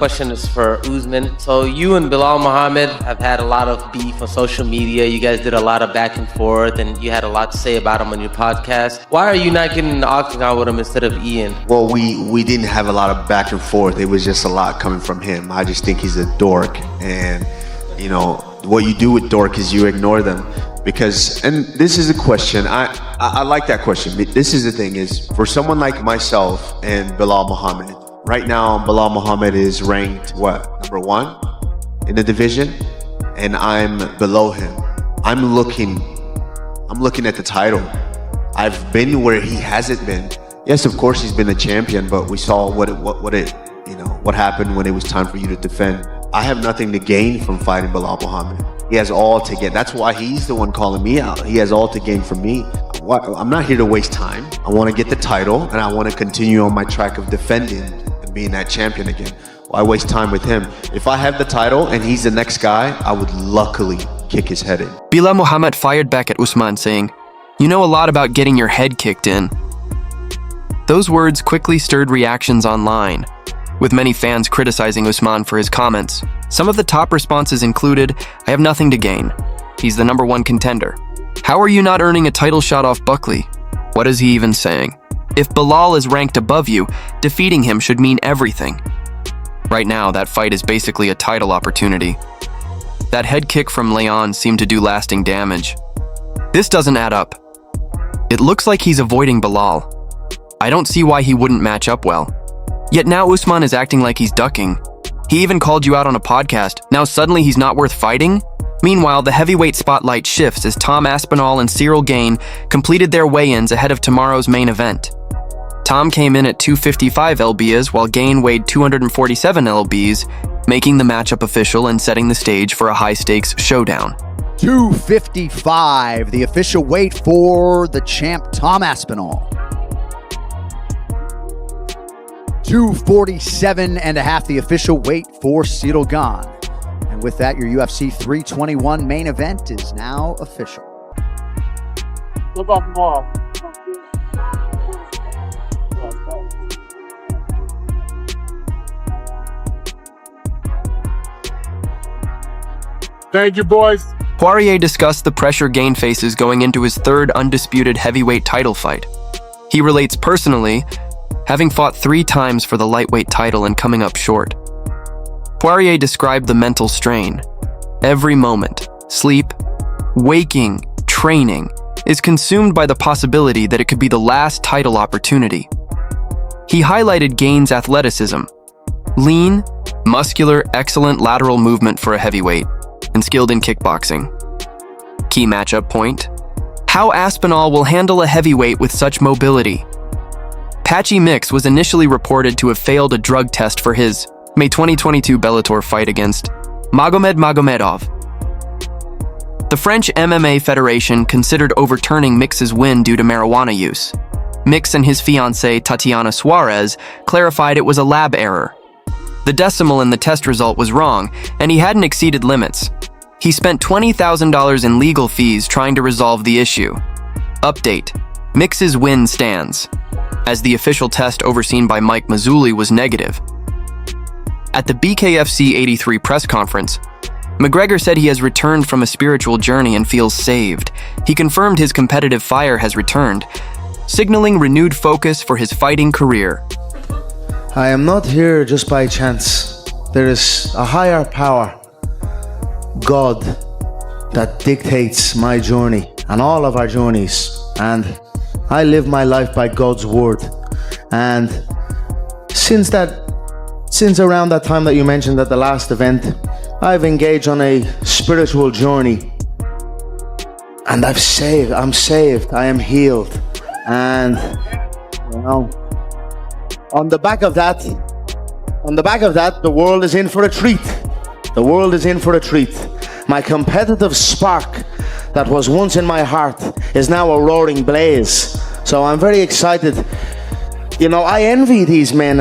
Question is for Usman. So you and Bilal Muhammad have had a lot of beef on social media. You guys did a lot of back and forth, and you had a lot to say about him on your podcast. Why are you not getting in the octagon with him instead of Ian? Well, we didn't have a lot of back and forth. It was just a lot coming from him. I just think he's a dork, and you know what you do with dork is you ignore them. Because, and this is a question, I like that question. This is the thing is, for someone like myself and Bilal Muhammad, right now Bilal Muhammad is ranked, number 1 in the division, and I'm below him. I'm looking at the title. I've been where he hasn't been. Yes, of course he's been a champion, but we saw what happened when it was time for you to defend. I have nothing to gain from fighting Bilal Muhammad. He has all to gain. That's why he's the one calling me out. He has all to gain from me. I'm not here to waste time. I want to get the title, and I want to continue on my track of defending and being that champion again. Why waste time with him? If I have the title and he's the next guy, I would luckily kick his head in. Bilal Muhammad fired back at Usman saying, "You know a lot about getting your head kicked in." Those words quickly stirred reactions online, with many fans criticizing Usman for his comments. Some of the top responses included, "I have nothing to gain. He's the number 1 contender. How are you not earning a title shot off Buckley? What is he even saying? If Bilal is ranked above you, defeating him should mean everything. Right now, that fight is basically a title opportunity." That head kick from Leon seemed to do lasting damage. This doesn't add up. It looks like he's avoiding Bilal. I don't see why he wouldn't match up well. Yet now Usman is acting like he's ducking. He even called you out on a podcast. Now suddenly he's not worth fighting? Meanwhile, the heavyweight spotlight shifts as Tom Aspinall and Cyril Gane completed their weigh-ins ahead of tomorrow's main event. Tom came in at 255 lbs while Gane weighed 247 lbs, making the matchup official and setting the stage for a high-stakes showdown. 255, the official weight for the champ Tom Aspinall. 247.5, the official weight for Cyril Gane. And with that, your UFC 321 main event is now official. Thank you, boys. Poirier discussed the pressure Gane faces going into his 3rd undisputed heavyweight title fight. He relates personally, having fought 3 times for the lightweight title and coming up short. Poirier described the mental strain. Every moment, sleep, waking, training, is consumed by the possibility that it could be the last title opportunity. He highlighted Gane's athleticism. Lean, muscular, excellent lateral movement for a heavyweight, and skilled in kickboxing. Key matchup point: how Aspinall will handle a heavyweight with such mobility. Patchy Mix was initially reported to have failed a drug test for his May 2022 Bellator fight against Magomed Magomedov. The French MMA Federation considered overturning Mix's win due to marijuana use. Mix and his fiancée Tatiana Suarez clarified it was a lab error. The decimal in the test result was wrong, and he hadn't exceeded limits. He spent $20,000 in legal fees trying to resolve the issue. Update: Mix's win stands, as the official test overseen by Mike Mazzulli was negative. At the BKFC 83 press conference, McGregor said he has returned from a spiritual journey and feels saved. He confirmed his competitive fire has returned, signaling renewed focus for his fighting career. I am not here just by chance. There is a higher power, God, that dictates my journey and all of our journeys. And I live my life by God's word. And since around that time that you mentioned at the last event, I've engaged on a spiritual journey. And I'm saved, I am healed. And, you know, on the back of that, the world is in for a treat. The world is in for a treat. My competitive spark that was once in my heart is now a roaring blaze. So I'm very excited. You know, I envy these men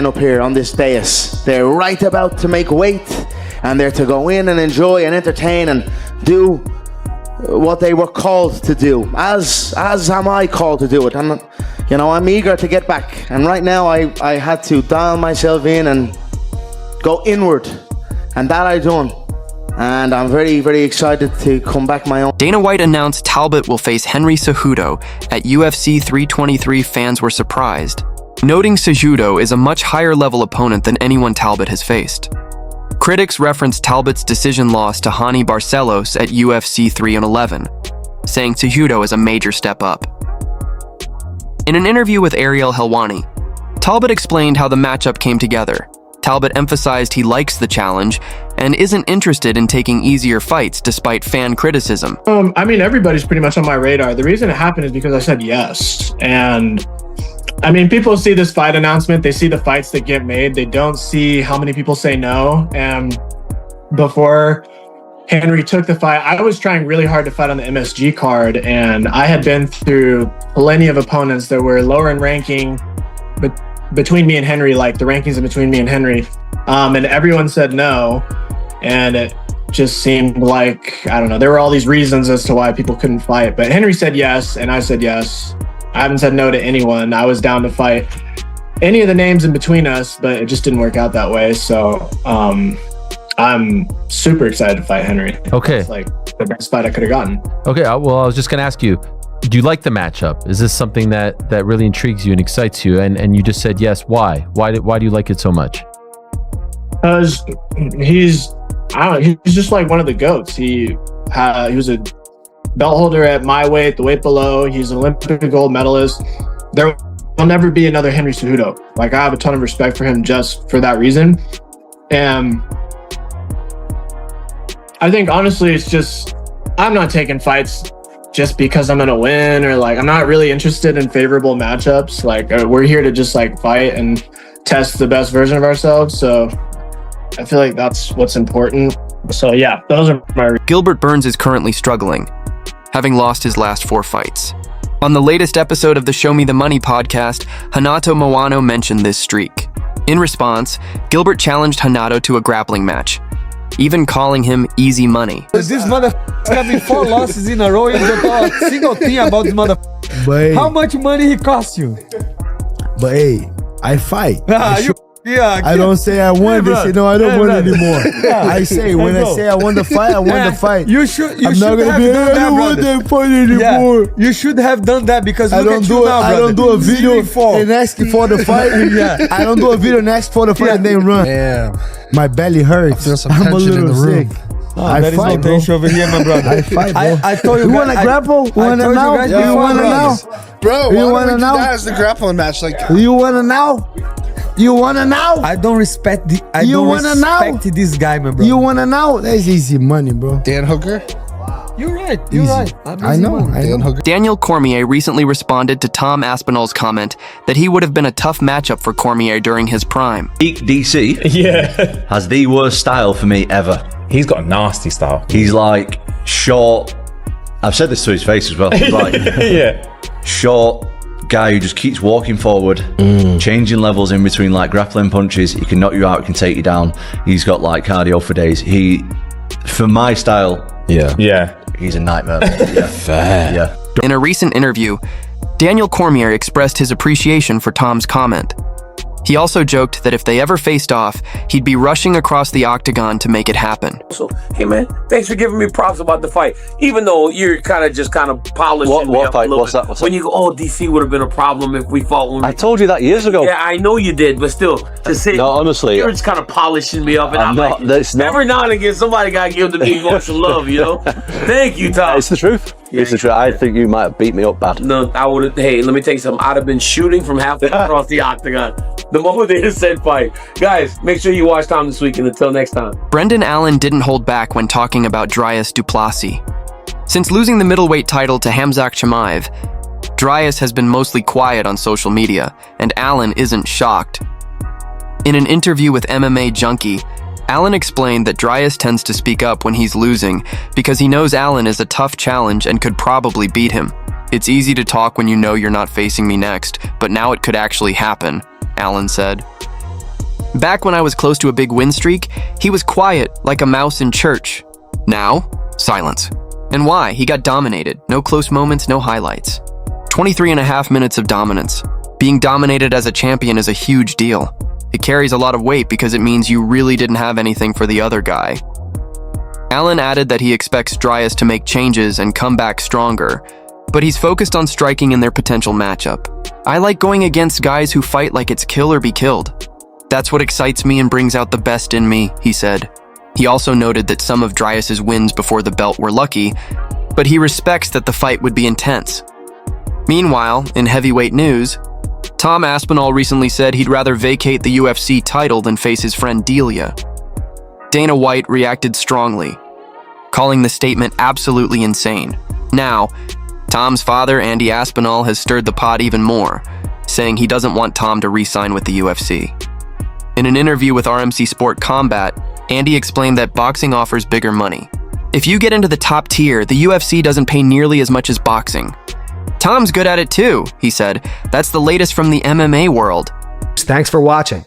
up here on this dais. They're right about to make weight, and they're to go in and enjoy and entertain and do what they were called to do, as am I called to do it. And you know, I'm eager to get back. And right now I had to dial myself in and go inward. And that I done. And I'm very, very excited to come back my own. Dana White announced Talbot will face Henry Cejudo. At UFC 323, fans were surprised, noting Cejudo is a much higher level opponent than anyone Talbot has faced. Critics referenced Talbot's decision loss to Hani Barcelos at UFC 311, saying Cejudo is a major step up. In an interview with Ariel Helwani, Talbot explained how the matchup came together. Talbot emphasized he likes the challenge and isn't interested in taking easier fights despite fan criticism. I mean, everybody's pretty much on my radar. The reason it happened is because I said yes. And I mean, people see this fight announcement, they see the fights that get made, they don't see how many people say no. And before Henry took the fight, I was trying really hard to fight on the MSG card, and I had been through plenty of opponents that were lower in ranking, but between me and Henry, like the rankings in between me and Henry, and everyone said no. And it just seemed like, I don't know, there were all these reasons as to why people couldn't fight, but Henry said yes, and I said yes. I haven't said no to anyone. I was down to fight any of the names in between us, but it just didn't work out that way. So I'm super excited to fight Henry. Okay. It's like the best fight I could have gotten. Okay, well, I was just going to ask you, do you like the matchup? Is this something that really intrigues you and excites you? And you just said yes. Why? Why do you like it so much? Because he's just like one of the GOATs. He was a belt holder at my weight, the weight below. He's an Olympic gold medalist. There will never be another Henry Cejudo. Like, I have a ton of respect for him just for that reason. And I think honestly, it's just, I'm not taking fights just because I'm gonna win, or like, I'm not really interested in favorable matchups. Like, we're here to just like fight and test the best version of ourselves. So I feel like that's what's important. So yeah, those are my. Gilbert Burns is currently struggling, having lost his last 4 fights. On the latest episode of the Show Me the Money podcast, Hanato Moano mentioned this streak. In response, Gilbert challenged Hanato to a grappling match, even calling him easy money. This motherfucker's having 4 losses in a row and you don't know a single thing about this motherfucker. How much money he cost you? But hey, I fight. I don't say I won this, I don't win anymore. I say, when I say I won the fight, I won the fight. You should I'm not gonna be, I don't want that fight anymore. You should have done that, because I don't do a video and ask for the fight. I don't do a video and ask for the fight and then run. Damn. My belly hurts. I feel some I'm a tension in little the room. sick. I fight, no bro. tension over here, my brother. I fight, bro. I told you. You want to grapple? You want to know? You want to know? Bro, You why wanna don't we do know? that as the grappling match? Like, You want to know? You want to know? I don't respect the. I You don't wanna know? respect this guy, my brother. You want to know? That's easy money, bro. Dan Hooker? You're right. You're Easy. right. I know. Dan Hooker. Daniel Cormier recently responded to Tom Aspinall's comment that he would have been a tough matchup for Cormier during his prime. DC has the worst style for me ever. He's got a nasty style. He's like short. I've said this to his face as well. He's like short guy who just keeps walking forward, changing levels in between like grappling punches. He can knock you out, he can take you down. He's got like cardio for days. For my style, he's a nightmare. Yeah. In a recent interview, Daniel Cormier expressed his appreciation for Tom's comment. He also joked that if they ever faced off, he'd be rushing across the octagon to make it happen. So, hey man, thanks for giving me props about the fight. Even though you're kind of polishing me What up fight? a little What's bit. that? When you go, oh, DC would have been a problem if we fought. I told you that years ago. Yeah, I know you did, but still, to say, No, honestly, you're just kind of polishing me up, and I'm not. like, That's not. every now and again, somebody got to give the big bunch of love, you know? Thank you, Tom. It's the truth. It's the truth. I think you might have beat me up bad. No, I would have. Hey, let me tell you something. I'd have been shooting from halfway across the octagon the moment they just said fight. Guys, make sure you watch Tom this weekend. Until next time. Brendan Allen didn't hold back when talking about Dryas Duplessis. Since losing the middleweight title to Hamzat Chimaev, Dryas has been mostly quiet on social media, and Allen isn't shocked. In an interview with MMA Junkie, Allen explained that Dryas tends to speak up when he's losing because he knows Allen is a tough challenge and could probably beat him. It's easy to talk when you know you're not facing me next, but now it could actually happen, Allen said. Back when I was close to a big win streak, he was quiet like a mouse in church. Now, silence. And why? He got dominated. No close moments, no highlights. 23.5 minutes of dominance. Being dominated as a champion is a huge deal. It carries a lot of weight because it means you really didn't have anything for the other guy. Allen added that he expects Dryas to make changes and come back stronger, but he's focused on striking in their potential matchup. I like going against guys who fight like it's kill or be killed. That's what excites me and brings out the best in me, he said. He also noted that some of Dryas' wins before the belt were lucky, but he respects that the fight would be intense. Meanwhile, in heavyweight news, Tom Aspinall recently said he'd rather vacate the UFC title than face his friend Delia. Dana White reacted strongly, calling the statement absolutely insane. Now, Tom's father, Andy Aspinall, has stirred the pot even more, saying he doesn't want Tom to re-sign with the UFC. In an interview with RMC Sport Combat, Andy explained that boxing offers bigger money. If you get into the top tier, the UFC doesn't pay nearly as much as boxing. Tom's good at it too, he said. That's the latest from the MMA world. Thanks for watching.